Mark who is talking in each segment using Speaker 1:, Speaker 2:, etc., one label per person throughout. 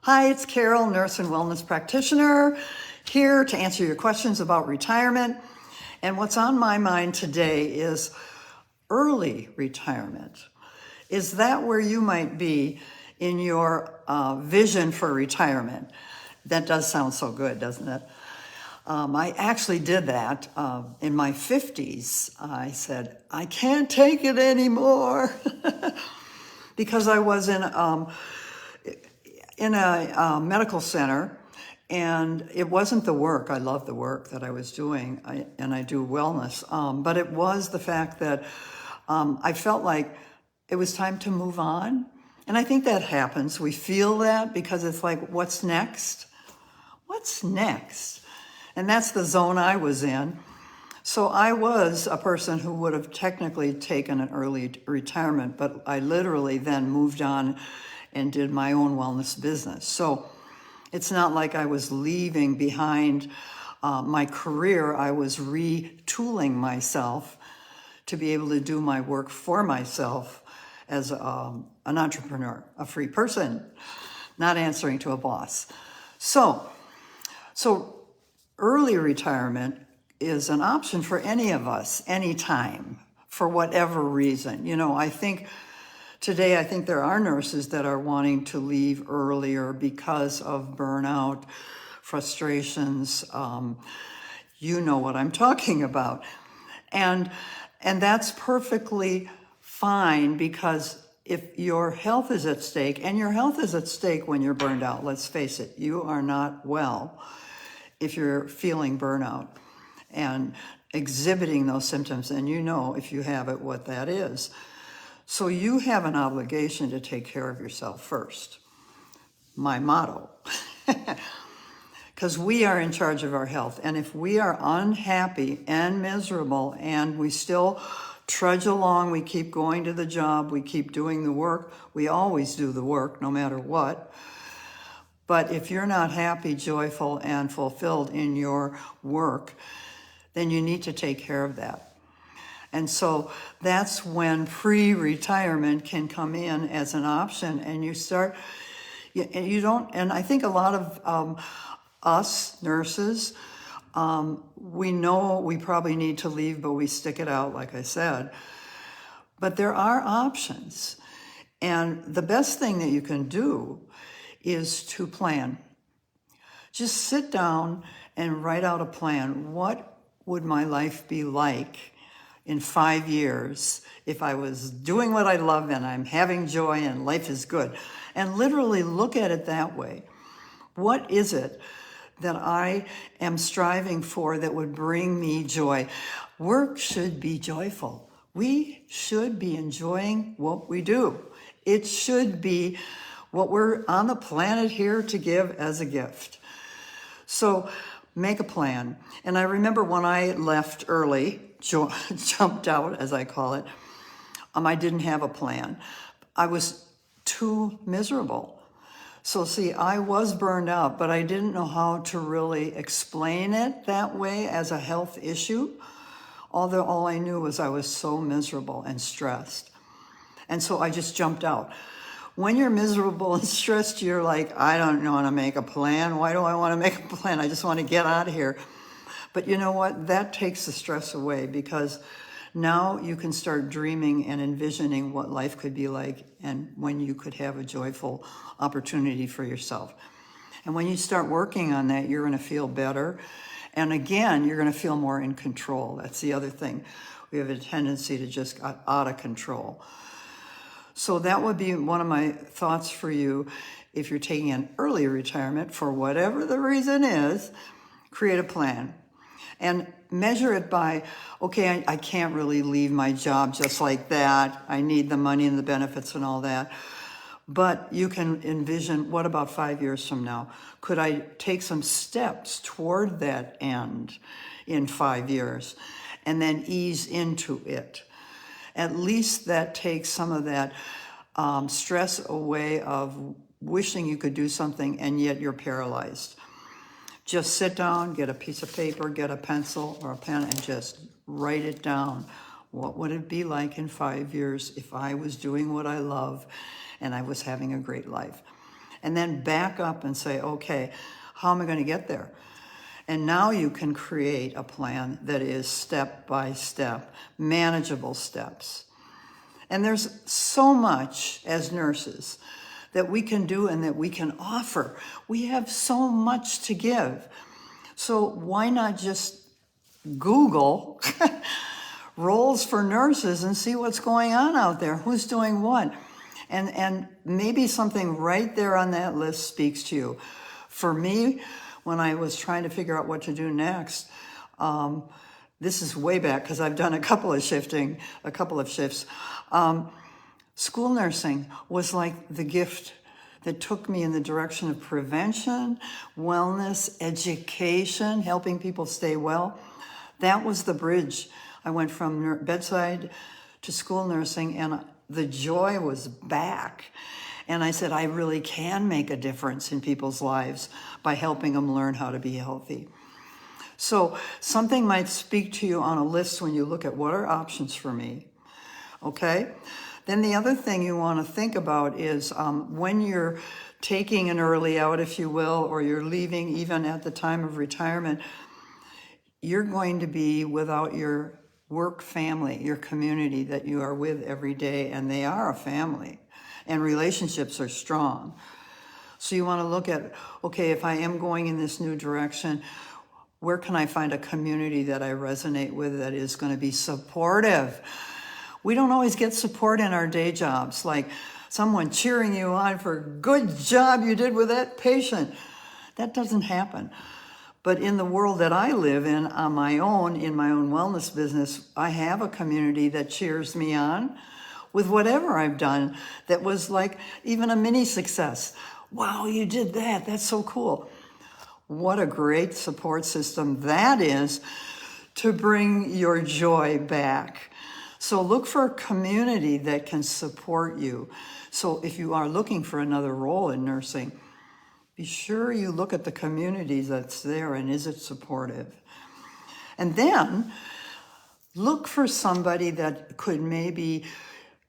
Speaker 1: Hi, it's Carol, nurse and wellness practitioner, here to answer your questions about retirement. And what's on my mind today is early retirement. Is that where you might be in your vision for retirement? That does sound so good, doesn't it? I actually did that in my 50s. I said, I can't take it anymore because I was in a medical center, and it wasn't the work. I love the work that I was doing, and I do wellness, but it was the fact that I felt like it was time to move on. And I think that happens. We feel that because it's like, what's next? What's next? And that's the zone I was in. So I was a person who would have technically taken an early retirement, but I literally then moved on and did my own wellness business. So it's not like I was leaving behind my career. I was retooling myself to be able to do my work for myself as an entrepreneur, a free person, not answering to a boss. So early retirement is an option for any of us, anytime, for whatever reason. You know, I think there are nurses that are wanting to leave earlier because of burnout, frustrations. You know what I'm talking about. And that's perfectly fine, because if your health is at stake, and your health is at stake when you're burned out, let's face it, you are not well if you're feeling burnout and exhibiting those symptoms, and you know, if you have it, what that is. So you have an obligation to take care of yourself first. My motto. Because we are in charge of our health. And if we are unhappy and miserable and we still trudge along, we keep going to the job, we keep doing the work, we always do the work no matter what. But if you're not happy, joyful, and fulfilled in your work, then you need to take care of that. And so that's when pre-retirement can come in as an option, and and I think a lot of us nurses, we know we probably need to leave, but we stick it out, like I said. But there are options. And the best thing that you can do is to plan. Just sit down and write out a plan. What would my life be like in 5 years if I was doing what I love and I'm having joy and life is good? And literally look at it that way. What is it that I am striving for that would bring me joy? Work should be joyful. We should be enjoying what we do. It should be what we're on the planet here to give as a gift. So make a plan. And I remember when I left early, jumped out, as I call it, I didn't have a plan. I was too miserable. So see, I was burned out, but I didn't know how to really explain it that way as a health issue. Although all I knew was I was so miserable and stressed. And so I just jumped out. When you're miserable and stressed, you're like, I don't want to make a plan. Why do I want to make a plan? I just want to get out of here. But you know what? That takes the stress away, because now you can start dreaming and envisioning what life could be like and when you could have a joyful opportunity for yourself. And when you start working on that, you're going to feel better. And again, you're going to feel more in control. That's the other thing. We have a tendency to just get out of control. So that would be one of my thoughts for you. If you're taking an early retirement, for whatever the reason is, create a plan. And measure it by, okay, I can't really leave my job just like that. I need the money and the benefits and all that. But you can envision, what about 5 years from now? Could I take some steps toward that end in 5 years and then ease into it? At least that takes some of that stress away of wishing you could do something and yet you're paralyzed. Just sit down, get a piece of paper, get a pencil or a pen, and just write it down. What would it be like in 5 years if I was doing what I love and I was having a great life? and then back up and say, okay, how am I going to get there? And now you can create a plan that is step by step, manageable steps. And there's so much as nurses that we can do and that we can offer. We have so much to give. So why not just Google roles for nurses and see what's going on out there, who's doing what. And maybe something right there on that list speaks to you. For me, when I was trying to figure out what to do next, this is way back because I've done a couple of shifts. School nursing was like the gift that took me in the direction of prevention, wellness, education, helping people stay well. That was the bridge. I went from bedside to school nursing, and the joy was back. And I said, I really can make a difference in people's lives by helping them learn how to be healthy. So something might speak to you on a list when you look at what are options for me, okay? Then the other thing you want to think about is when you're taking an early out, if you will, or you're leaving even at the time of retirement, you're going to be without your work family, your community that you are with every day, and they are a family, and relationships are strong. So you want to look at, okay, if I am going in this new direction, where can I find a community that I resonate with that is going to be supportive? We don't always get support in our day jobs, like someone cheering you on for good job you did with that patient. That doesn't happen. But in the world that I live in my own wellness business, I have a community that cheers me on with whatever I've done that was like even a mini success. Wow, you did that. That's so cool. What a great support system that is to bring your joy back. So look for a community that can support you. So if you are looking for another role in nursing, be sure you look at the community that's there and is it supportive. And then look for somebody that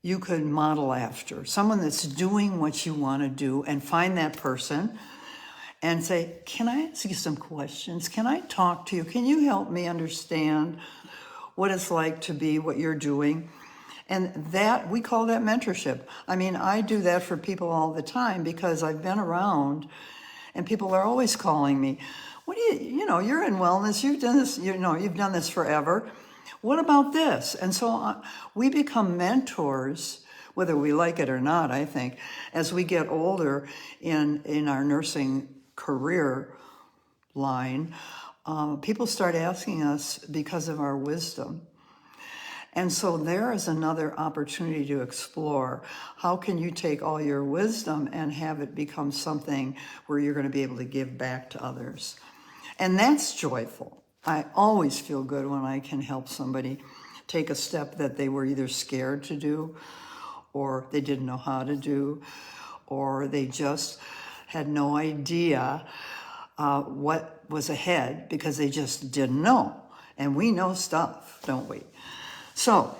Speaker 1: you could model after, someone that's doing what you want to do, and find that person and say, can I ask you some questions? Can I talk to you? Can you help me understand what it's like to be what you're doing? And that, we call that mentorship. I mean, I do that for people all the time because I've been around and people are always calling me. What do you're in wellness, you've done this, you've done this forever. What about this? And so we become mentors, whether we like it or not, I think, as we get older in our nursing career line. People start asking us because of our wisdom. And so there is another opportunity to explore. How can you take all your wisdom and have it become something where you're going to be able to give back to others? And that's joyful. I always feel good when I can help somebody take a step that they were either scared to do, or they didn't know how to do, or they just had no idea what was ahead because they just didn't know. And we know stuff, don't we? So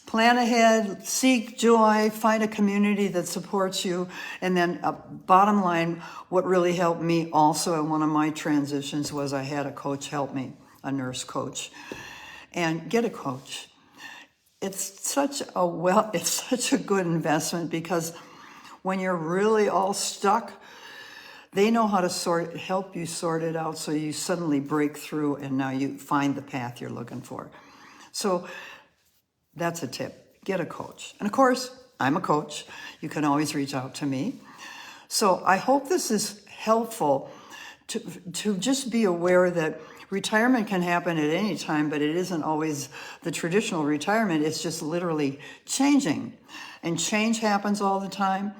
Speaker 1: plan ahead, seek joy, find a community that supports you. And then bottom line, what really helped me also in one of my transitions was I had a coach help me, a nurse coach. And get a coach. It's such a good investment because when you're really all stuck, they know how to help you sort it out so you suddenly break through and now you find the path you're looking for. So that's a tip. Get a coach. And of course, I'm a coach. You can always reach out to me. So I hope this is helpful to just be aware that retirement can happen at any time, but it isn't always the traditional retirement. It's just literally changing. And change happens all the time.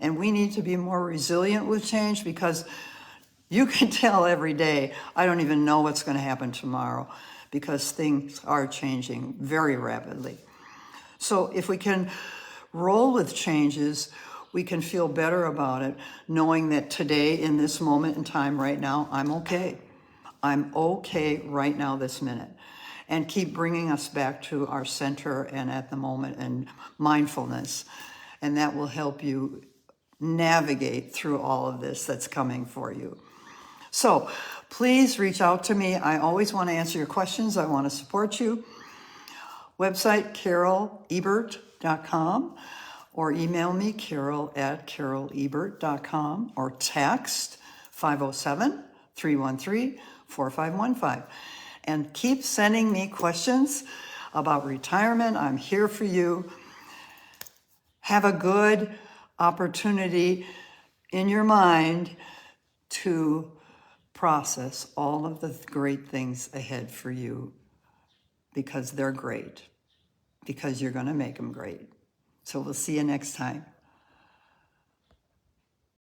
Speaker 1: And we need to be more resilient with change because you can tell every day, I don't even know what's going to happen tomorrow because things are changing very rapidly. So if we can roll with changes, we can feel better about it, knowing that today, in this moment in time right now, I'm okay. I'm okay right now, this minute. And keep bringing us back to our center and at the moment and mindfulness. And that will help you navigate through all of this that's coming for you. So please reach out to me. I always want to answer your questions. I want to support you. Website, carolebert.com, or email me, carol@carolebert.com, or text 507-313-4515. And keep sending me questions about retirement. I'm here for you. Have a good opportunity in your mind to process all of the great things ahead for you, because they're great, because you're going to make them great. So we'll see you next time.